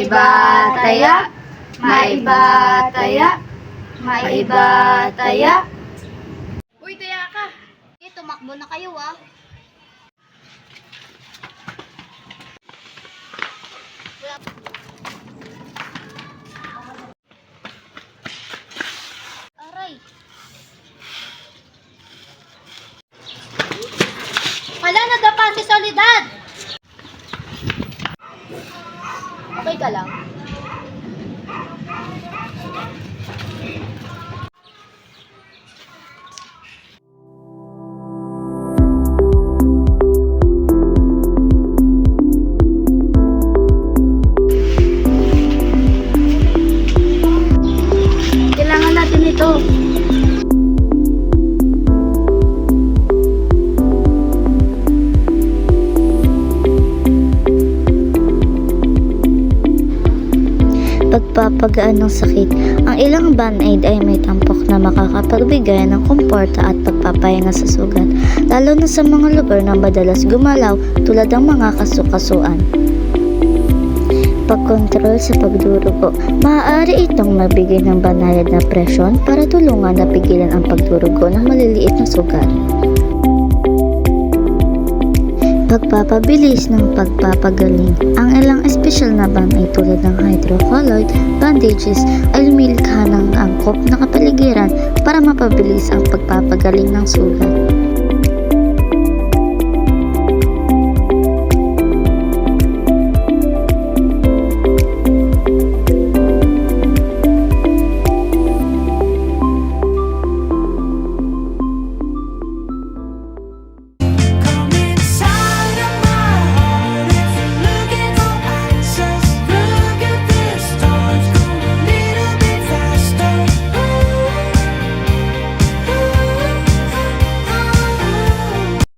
Maibataya, maibataya, maibataya. Uy, taya ka! Tumakbo na kayo ah. Aray! Wala na dapa si Soledad! Okay ka lang? Kailangan natin ito. Pagpapagaan ng sakit. Ang ilang band-aid ay may tampok na makakapagbigay ng komporta at pagpapahinga sa sugat, lalo na sa mga lugar na madalas gumalaw tulad ng mga kasukasuan. Pagkontrol sa pagdurugo. Maaari itong magbigay ng banayad na presyon para tulungan na pigilan ang pagdurugo ng maliliit na sugat. Pagpapabilis ng pagpapagaling. Ang ilang espesyal na band-aid tulad ng hydrocolloid bandages ay lumilikha ng angkop na kapaligiran para mapabilis ang pagpapagaling ng sugat.